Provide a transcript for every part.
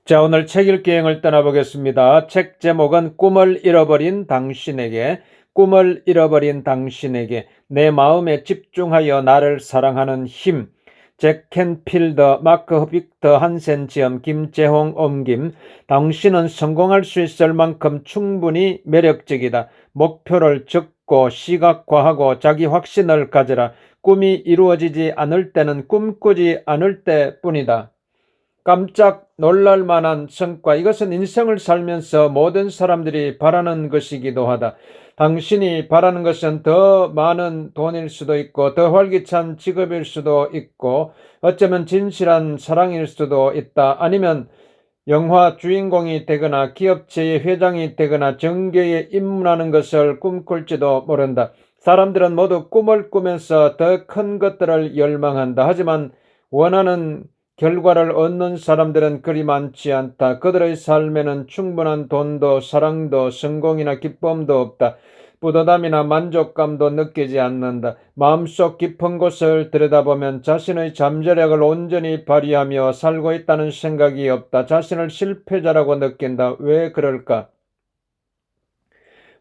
자, 오늘 책 읽기 여행을 떠나보겠습니다. 책 제목은 꿈을 잃어버린 당신에게, 꿈을 잃어버린 당신에게, 내 마음에 집중하여 나를 사랑하는 힘. 잭 캔필더, 마크 빅터 한센 지음, 김재홍 옮김. 당신은 성공할 수 있을 만큼 충분히 매력적이다. 목표를 적고 시각화하고 자기 확신을 가져라. 꿈이 이루어지지 않을 때는 꿈꾸지 않을 때뿐이다. 깜짝 놀랄 만한 성과. 이것은 인생을 살면서 모든 사람들이 바라는 것이기도 하다. 당신이 바라는 것은 더 많은 돈일 수도 있고, 더 활기찬 직업일 수도 있고, 어쩌면 진실한 사랑일 수도 있다. 아니면 영화 주인공이 되거나 기업체의 회장이 되거나 정계에 입문하는 것을 꿈꿀지도 모른다. 사람들은 모두 꿈을 꾸면서 더 큰 것들을 열망한다. 하지만 원하는 결과를 얻는 사람들은 그리 많지 않다. 그들의 삶에는 충분한 돈도 사랑도 성공이나 기쁨도 없다. 뿌듯함이나 만족감도 느끼지 않는다. 마음속 깊은 곳을 들여다보면 자신의 잠재력을 온전히 발휘하며 살고 있다는 생각이 없다. 자신을 실패자라고 느낀다. 왜 그럴까?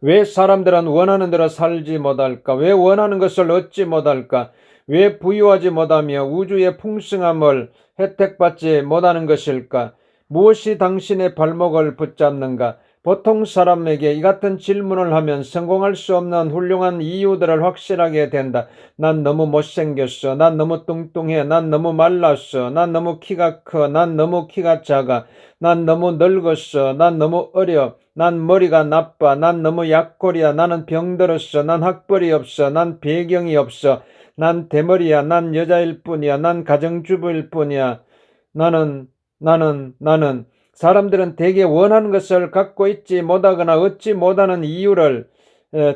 왜 사람들은 원하는 대로 살지 못할까? 왜 원하는 것을 얻지 못할까? 왜 부유하지 못하며 우주의 풍성함을 혜택받지 못하는 것일까? 무엇이 당신의 발목을 붙잡는가? 보통 사람에게 이 같은 질문을 하면 성공할 수 없는 훌륭한 이유들을 확실하게 된다. 난 너무 못생겼어. 난 너무 뚱뚱해. 난 너무 말랐어. 난 너무 키가 커. 난 너무 키가 작아. 난 너무 늙었어. 난 너무 어려. 난 머리가 나빠. 난 너무 약골이야. 나는 병들었어. 난 학벌이 없어. 난 배경이 없어. 난 대머리야. 난 여자일 뿐이야. 난 가정주부일 뿐이야. 나는. 사람들은 대개 원하는 것을 갖고 있지 못하거나 얻지 못하는 이유를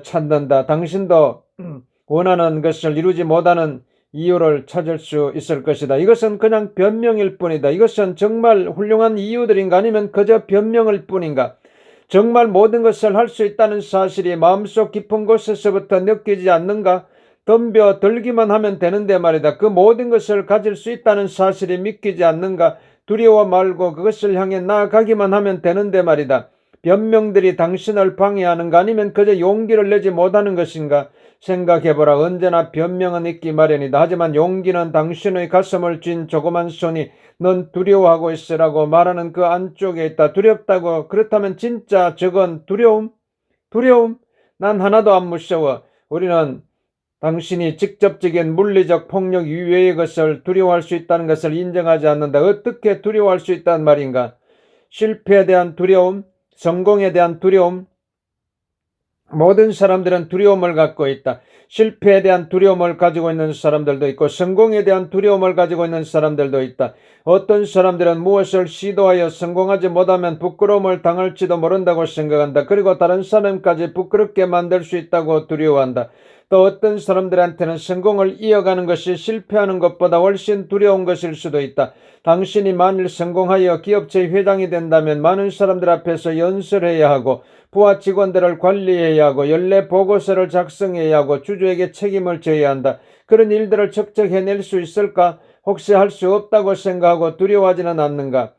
찾는다. 당신도 원하는 것을 이루지 못하는 이유를 찾을 수 있을 것이다. 이것은 그냥 변명일 뿐이다. 이것은 정말 훌륭한 이유들인가 아니면 그저 변명일 뿐인가? 정말 모든 것을 할 수 있다는 사실이 마음속 깊은 곳에서부터 느끼지 않는가? 덤벼들기만 하면 되는데 말이다. 그 모든 것을 가질 수 있다는 사실이 믿기지 않는가? 두려워 말고 그것을 향해 나아가기만 하면 되는데 말이다. 변명들이 당신을 방해하는가 아니면 그저 용기를 내지 못하는 것인가? 생각해보라. 언제나 변명은 있기 마련이다. 하지만 용기는 당신의 가슴을 쥔 조그만 손이 넌 두려워하고 있으라고 말하는 그 안쪽에 있다. 두렵다고? 그렇다면 진짜 저건 두려움? 두려움? 난 하나도 안 무서워. 우리는 당신이 직접적인 물리적 폭력 이외의 것을 두려워할 수 있다는 것을 인정하지 않는다. 어떻게 두려워할 수 있단 말인가? 실패에 대한 두려움, 성공에 대한 두려움. 모든 사람들은 두려움을 갖고 있다. 실패에 대한 두려움을 가지고 있는 사람들도 있고 성공에 대한 두려움을 가지고 있는 사람들도 있다. 어떤 사람들은 무엇을 시도하여 성공하지 못하면 부끄러움을 당할지도 모른다고 생각한다. 그리고 다른 사람까지 부끄럽게 만들 수 있다고 두려워한다. 또 어떤 사람들한테는 성공을 이어가는 것이 실패하는 것보다 훨씬 두려운 것일 수도 있다. 당신이 만일 성공하여 기업체 회장이 된다면 많은 사람들 앞에서 연설해야 하고 부하 직원들을 관리해야 하고 연례 보고서를 작성해야 하고 주주에게 책임을 져야 한다. 그런 일들을 척척 해낼 수 있을까? 혹시 할 수 없다고 생각하고 두려워하지는 않는가?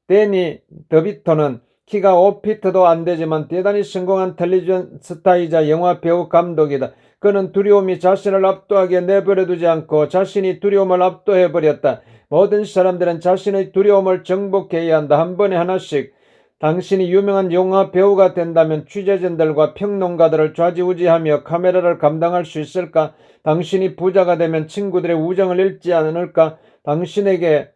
데니 더비토는 키가 5피트도 안 되지만 대단히 성공한 텔레비전 스타이자 영화 배우 감독이다. 그는 두려움이 자신을 압도하게 내버려두지 않고 자신이 두려움을 압도해버렸다. 모든 사람들은 자신의 두려움을 정복해야 한다. 한 번에 하나씩. 당신이 유명한 영화 배우가 된다면 취재진들과 평론가들을 좌지우지하며 카메라를 감당할 수 있을까? 당신이 부자가 되면 친구들의 우정을 잃지 않을까? 당신에게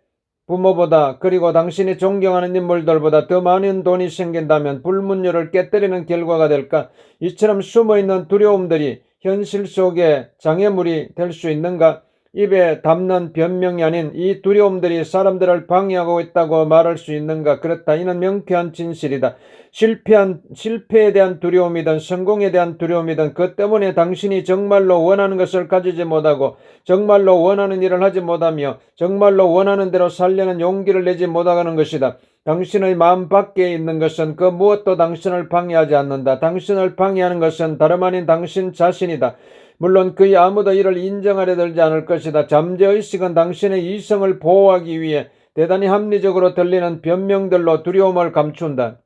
부모보다 그리고 당신이 존경하는 인물들보다 더 많은 돈이 생긴다면 불문율을 깨뜨리는 결과가 될까? 이처럼 숨어있는 두려움들이 현실 속의 장애물이 될 수 있는가? 입에 담는 변명이 아닌 이 두려움들이 사람들을 방해하고 있다고 말할 수 있는가? 그렇다. 이는 명쾌한 진실이다. 실패에 대한 두려움이든 성공에 대한 두려움이든 그 때문에 당신이 정말로 원하는 것을 가지지 못하고 정말로 원하는 일을 하지 못하며 정말로 원하는 대로 살려는 용기를 내지 못하는 것이다. 당신의 마음 밖에 있는 것은 그 무엇도 당신을 방해하지 않는다. 당신을 방해하는 것은 다름 아닌 당신 자신이다. 물론 그의 아무도 이를 인정하려 들지 않을 것이다. 잠재의식은 당신의 이성을 보호하기 위해 대단히 합리적으로 들리는 변명들로 두려움을 감춘다.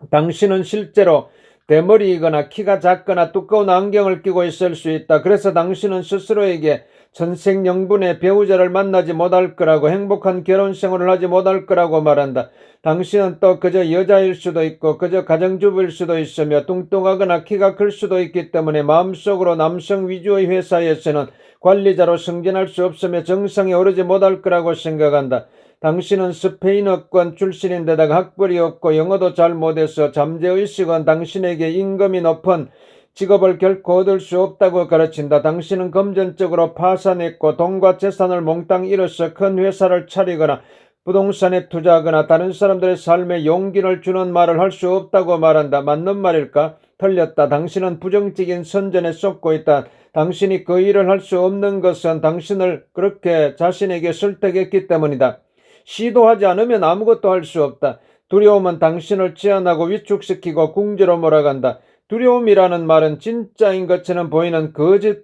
당신은 실제로 대머리이거나 키가 작거나 두꺼운 안경을 끼고 있을 수 있다. 그래서 당신은 스스로에게 천생연분의 배우자를 만나지 못할 거라고, 행복한 결혼 생활을 하지 못할 거라고 말한다. 당신은 또 그저 여자일 수도 있고 그저 가정주부일 수도 있으며 뚱뚱하거나 키가 클 수도 있기 때문에 마음속으로 남성 위주의 회사에서는 관리자로 승진할 수 없으며 정상에 오르지 못할 거라고 생각한다. 당신은 스페인어권 출신인데다가 학벌이 없고 영어도 잘 못해서 잠재의식은 당신에게 임금이 높은 직업을 결코 얻을 수 없다고 가르친다. 당신은 금전적으로 파산했고 돈과 재산을 몽땅 잃어서 큰 회사를 차리거나 부동산에 투자하거나 다른 사람들의 삶에 용기를 주는 말을 할 수 없다고 말한다. 맞는 말일까? 틀렸다. 당신은 부정적인 선전에 쏟고 있다. 당신이 그 일을 할 수 없는 것은 당신을 그렇게 자신에게 설득했기 때문이다. 시도하지 않으면 아무것도 할 수 없다. 두려움은 당신을 제한하고 위축시키고 궁지로 몰아간다. 두려움이라는 말은 진짜인 것처럼 보이는 거짓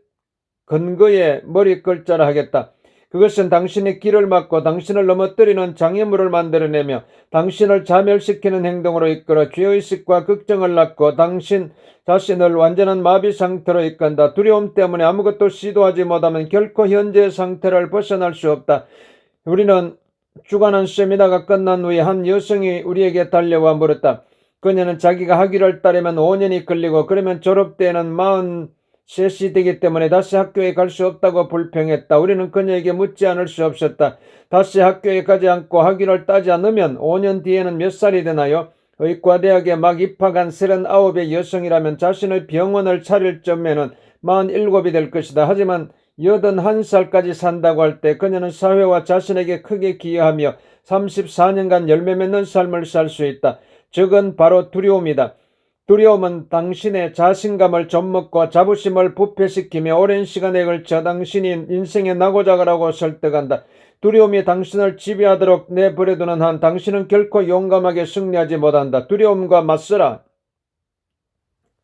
근거에 머리 끌자라 하겠다. 그것은 당신의 길을 막고 당신을 넘어뜨리는 장애물을 만들어내며 당신을 자멸시키는 행동으로 이끌어 죄의식과 걱정을 낳고 당신 자신을 완전한 마비 상태로 이끈다. 두려움 때문에 아무것도 시도하지 못하면 결코 현재의 상태를 벗어날 수 없다. 우리는 주관한 세미나가 끝난 후에 한 여성이 우리에게 달려와 물었다. 그녀는 자기가 학위를 따려면 5년이 걸리고 그러면 졸업 때에는 43이 되기 때문에 다시 학교에 갈 수 없다고 불평했다. 우리는 그녀에게 묻지 않을 수 없었다. 다시 학교에 가지 않고 학위를 따지 않으면 5년 뒤에는 몇 살이 되나요? 의과대학에 막 입학한 39의 여성이라면 자신의 병원을 차릴 점에는 47이 될 것이다. 하지만 81살까지 산다고 할 때 그녀는 사회와 자신에게 크게 기여하며 34년간 열매 맺는 삶을 살 수 있다. 적은 바로 두려움이다. 두려움은 당신의 자신감을 좀먹고 자부심을 부패시키며 오랜 시간에 걸쳐 당신이 인생에 나고자라고 설득한다. 두려움이 당신을 지배하도록 내버려두는 한 당신은 결코 용감하게 승리하지 못한다. 두려움과 맞서라.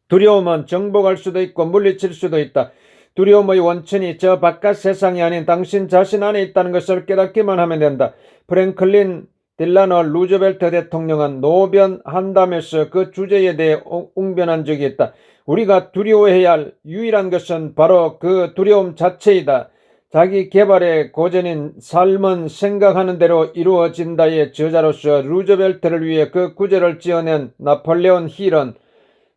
두려움은 정복할 수도 있고 물리칠 수도 있다. 두려움의 원천이 저 바깥 세상이 아닌 당신 자신 안에 있다는 것을 깨닫기만 하면 된다. 프랭클린 딜라노 루즈벨트 대통령은 노변한담에서 그 주제에 대해 웅변한 적이 있다. 우리가 두려워해야 할 유일한 것은 바로 그 두려움 자체이다. 자기 개발의 고전인 삶은 생각하는 대로 이루어진다의 저자로서 루즈벨트를 위해 그 구절을 지어낸 나폴레온 힐은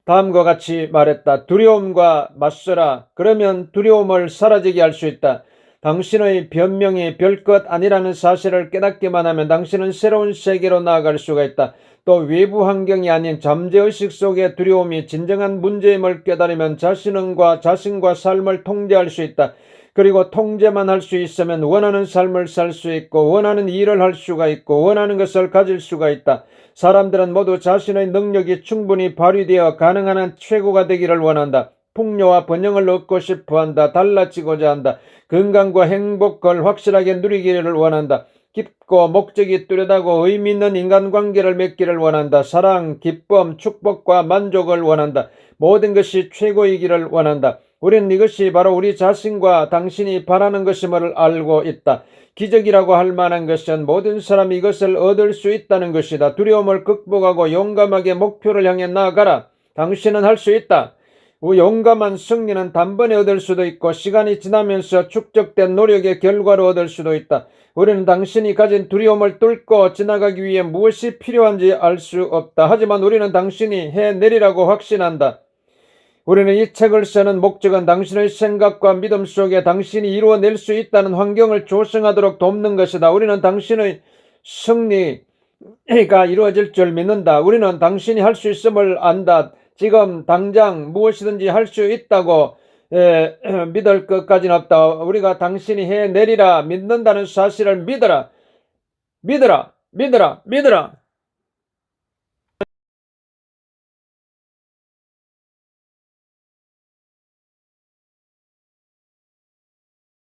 다음과 같이 말했다. 두려움과 맞서라. 그러면 두려움을 사라지게 할 수 있다. 당신의 변명이 별것 아니라는 사실을 깨닫기만 하면 당신은 새로운 세계로 나아갈 수가 있다. 또 외부 환경이 아닌 잠재의식 속의 두려움이 진정한 문제임을 깨달으면 자신과 삶을 통제할 수 있다. 그리고 통제만 할 수 있으면 원하는 삶을 살 수 있고 원하는 일을 할 수가 있고 원하는 것을 가질 수가 있다. 사람들은 모두 자신의 능력이 충분히 발휘되어 가능한 한 최고가 되기를 원한다. 풍요와 번영을 얻고 싶어한다. 달라지고자 한다. 건강과 행복을 확실하게 누리기를 원한다. 깊고 목적이 뚜렷하고 의미 있는 인간관계를 맺기를 원한다. 사랑, 기쁨, 축복과 만족을 원한다. 모든 것이 최고이기를 원한다. 우리는 이것이 바로 우리 자신과 당신이 바라는 것임을 알고 있다. 기적이라고 할 만한 것은 모든 사람이 이것을 얻을 수 있다는 것이다. 두려움을 극복하고 용감하게 목표를 향해 나아가라. 당신은 할 수 있다. 용감한 승리는 단번에 얻을 수도 있고 시간이 지나면서 축적된 노력의 결과로 얻을 수도 있다. 우리는 당신이 가진 두려움을 뚫고 지나가기 위해 무엇이 필요한지 알 수 없다. 하지만 우리는 당신이 해내리라고 확신한다. 우리는 이 책을 쓰는 목적은 당신의 생각과 믿음 속에 당신이 이루어낼 수 있다는 환경을 조성하도록 돕는 것이다. 우리는 당신의 승리가 이루어질 줄 믿는다. 우리는 당신이 할 수 있음을 안다. 지금 당장 무엇이든지 할 수 있다고 믿을 것까지는 없다. 우리가 당신이 해내리라 믿는다는 사실을 믿어라. 믿어라. 믿어라. 믿어라.